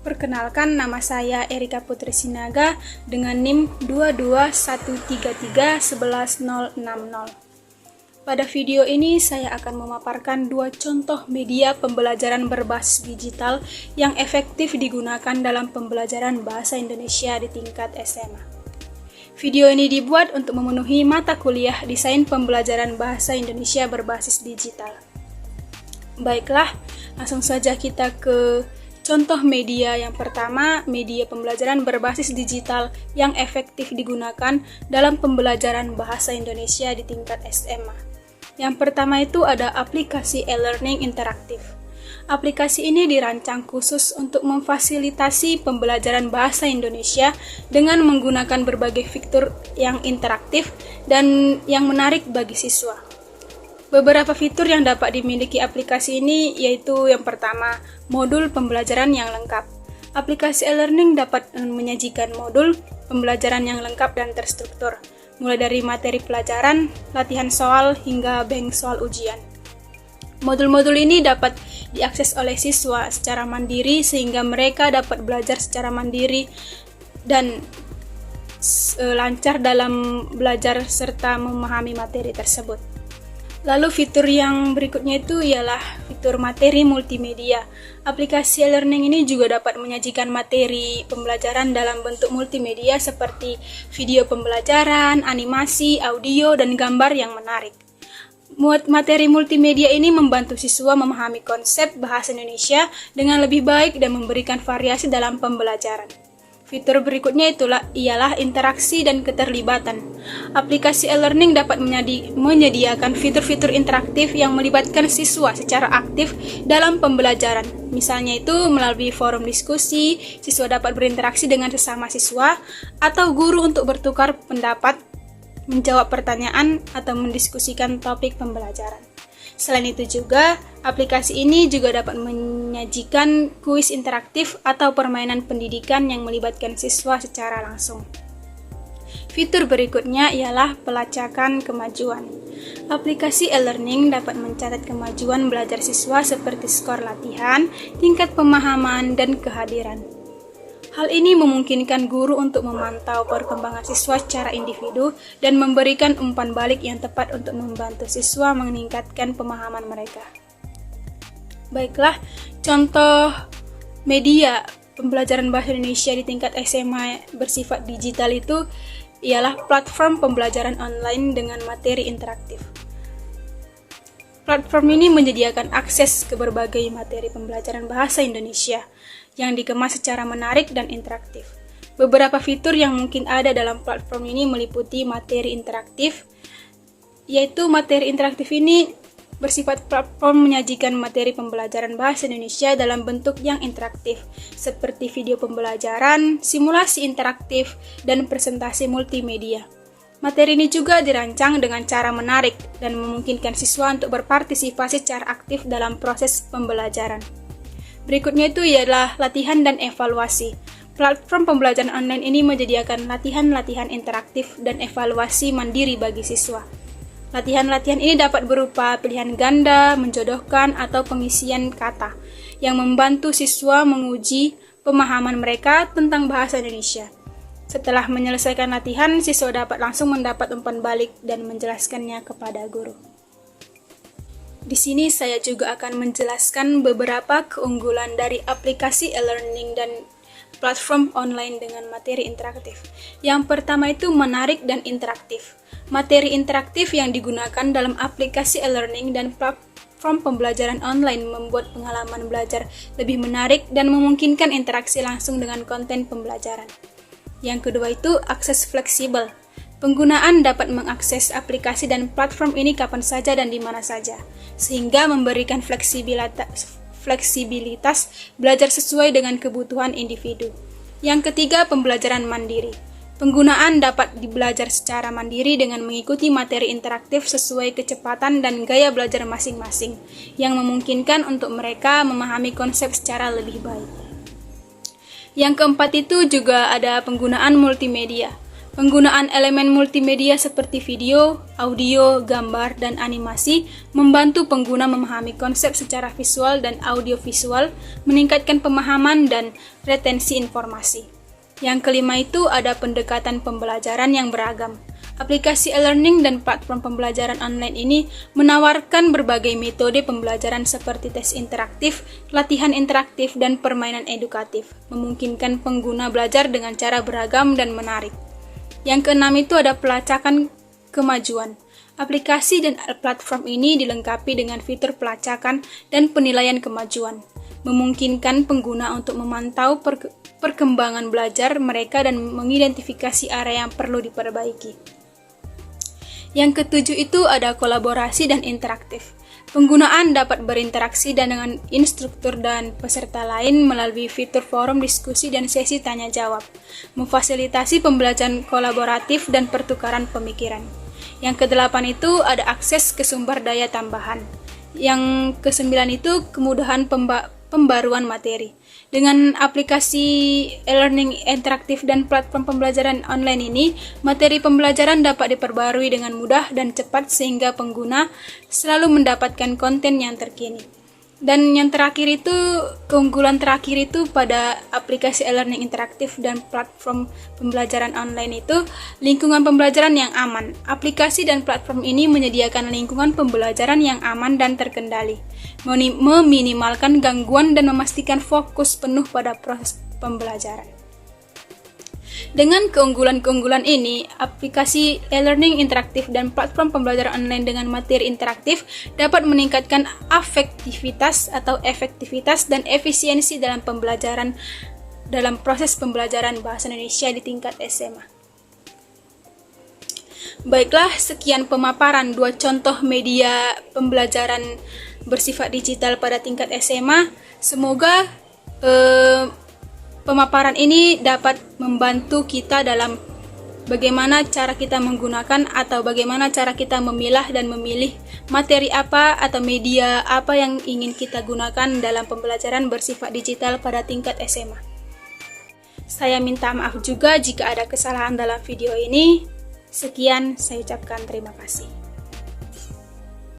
Perkenalkan, nama saya Erika Putri Sinaga dengan NIM 22133116060. Pada video ini saya akan memaparkan dua contoh media pembelajaran berbasis digital yang efektif digunakan dalam pembelajaran bahasa Indonesia di tingkat SMA. Video ini dibuat untuk memenuhi mata kuliah Desain Pembelajaran Bahasa Indonesia berbasis digital. Baiklah, langsung saja kita ke contoh media yang pertama, media pembelajaran berbasis digital yang efektif digunakan dalam pembelajaran bahasa Indonesia di tingkat SMA. Yang pertama itu ada aplikasi e-learning interaktif. Aplikasi ini dirancang khusus untuk memfasilitasi pembelajaran bahasa Indonesia dengan menggunakan berbagai fitur yang interaktif dan yang menarik bagi siswa. Beberapa fitur yang dapat dimiliki aplikasi ini yaitu yang pertama, modul pembelajaran yang lengkap. Aplikasi e-learning dapat menyajikan modul pembelajaran yang lengkap dan terstruktur, mulai dari materi pelajaran, latihan soal, hingga bank soal ujian. Modul-modul ini dapat diakses oleh siswa secara mandiri sehingga mereka dapat belajar secara mandiri dan lancar dalam belajar serta memahami materi tersebut. Lalu fitur yang berikutnya itu ialah fitur materi multimedia. Aplikasi e-learning ini juga dapat menyajikan materi pembelajaran dalam bentuk multimedia seperti video pembelajaran, animasi, audio, dan gambar yang menarik. Materi multimedia ini membantu siswa memahami konsep bahasa Indonesia dengan lebih baik dan memberikan variasi dalam pembelajaran. Fitur berikutnya ialah interaksi dan keterlibatan. Aplikasi e-learning dapat menyediakan fitur-fitur interaktif yang melibatkan siswa secara aktif dalam pembelajaran. Misalnya itu melalui forum diskusi, siswa dapat berinteraksi dengan sesama siswa, atau guru untuk bertukar pendapat, menjawab pertanyaan, atau mendiskusikan topik pembelajaran. Selain itu juga, aplikasi ini juga dapat menyajikan kuis interaktif atau permainan pendidikan yang melibatkan siswa secara langsung. Fitur berikutnya ialah pelacakan kemajuan. Aplikasi e-learning dapat mencatat kemajuan belajar siswa seperti skor latihan, tingkat pemahaman, dan kehadiran. Hal ini memungkinkan guru untuk memantau perkembangan siswa secara individu dan memberikan umpan balik yang tepat untuk membantu siswa meningkatkan pemahaman mereka. Baiklah, contoh media pembelajaran bahasa Indonesia di tingkat SMA bersifat digital itu ialah platform pembelajaran online dengan materi interaktif. Platform ini menyediakan akses ke berbagai materi pembelajaran bahasa Indonesia yang dikemas secara menarik dan interaktif. Beberapa fitur yang mungkin ada dalam platform ini meliputi materi interaktif, yaitu materi interaktif ini bersifat platform menyajikan materi pembelajaran bahasa Indonesia dalam bentuk yang interaktif, seperti video pembelajaran, simulasi interaktif, dan presentasi multimedia. Materi ini juga dirancang dengan cara menarik dan memungkinkan siswa untuk berpartisipasi secara aktif dalam proses pembelajaran. Berikutnya itu ialah latihan dan evaluasi. Platform pembelajaran online ini menyediakan latihan-latihan interaktif dan evaluasi mandiri bagi siswa. Latihan-latihan ini dapat berupa pilihan ganda, menjodohkan, atau pengisian kata yang membantu siswa menguji pemahaman mereka tentang bahasa Indonesia. Setelah menyelesaikan latihan, siswa dapat langsung mendapat umpan balik dan menjelaskannya kepada guru. Di sini saya juga akan menjelaskan beberapa keunggulan dari aplikasi e-learning dan platform online dengan materi interaktif. Yang pertama itu menarik dan interaktif. Materi interaktif yang digunakan dalam aplikasi e-learning dan platform pembelajaran online membuat pengalaman belajar lebih menarik dan memungkinkan interaksi langsung dengan konten pembelajaran. Yang kedua itu akses fleksibel. Penggunaan dapat mengakses aplikasi dan platform ini kapan saja dan di mana saja, sehingga memberikan fleksibilitas belajar sesuai dengan kebutuhan individu. Yang ketiga, pembelajaran mandiri. Penggunaan dapat belajar secara mandiri dengan mengikuti materi interaktif sesuai kecepatan dan gaya belajar masing-masing, yang memungkinkan untuk mereka memahami konsep secara lebih baik. Yang keempat itu juga ada penggunaan multimedia. Penggunaan elemen multimedia seperti video, audio, gambar, dan animasi membantu pengguna memahami konsep secara visual dan audiovisual, meningkatkan pemahaman dan retensi informasi. Yang kelima itu ada pendekatan pembelajaran yang beragam. Aplikasi e-learning dan platform pembelajaran online ini menawarkan berbagai metode pembelajaran seperti tes interaktif, latihan interaktif, dan permainan edukatif, memungkinkan pengguna belajar dengan cara beragam dan menarik. Yang keenam itu ada pelacakan kemajuan. Aplikasi dan platform ini dilengkapi dengan fitur pelacakan dan penilaian kemajuan, memungkinkan pengguna untuk memantau perkembangan belajar mereka dan mengidentifikasi area yang perlu diperbaiki. Yang ketujuh itu ada kolaborasi dan interaktif. Penggunaan dapat berinteraksi dengan instruktur dan peserta lain melalui fitur forum diskusi dan sesi tanya jawab, memfasilitasi pembelajaran kolaboratif dan pertukaran pemikiran. Yang kedelapan itu ada akses ke sumber daya tambahan. Yang kesembilan itu kemudahan pembaruan materi. Dengan aplikasi e-learning interaktif dan platform pembelajaran online ini, materi pembelajaran dapat diperbarui dengan mudah dan cepat sehingga pengguna selalu mendapatkan konten yang terkini. Dan yang terakhir itu, keunggulan terakhir itu pada aplikasi e-learning interaktif dan platform pembelajaran online itu, lingkungan pembelajaran yang aman. Aplikasi dan platform ini menyediakan lingkungan pembelajaran yang aman dan terkendali, meminimalkan gangguan dan memastikan fokus penuh pada proses pembelajaran. Dengan keunggulan-keunggulan ini, aplikasi e-learning interaktif dan platform pembelajaran online dengan materi interaktif dapat meningkatkan efektivitas dan efisiensi dalam proses pembelajaran bahasa Indonesia di tingkat SMA. Baiklah, sekian pemaparan 2 contoh media pembelajaran bersifat digital pada tingkat SMA. Semoga pemaparan ini dapat membantu kita dalam bagaimana cara kita menggunakan atau bagaimana cara kita memilah dan memilih materi apa atau media apa yang ingin kita gunakan dalam pembelajaran bersifat digital pada tingkat SMA. Saya minta maaf juga jika ada kesalahan dalam video ini. Sekian, saya ucapkan terima kasih.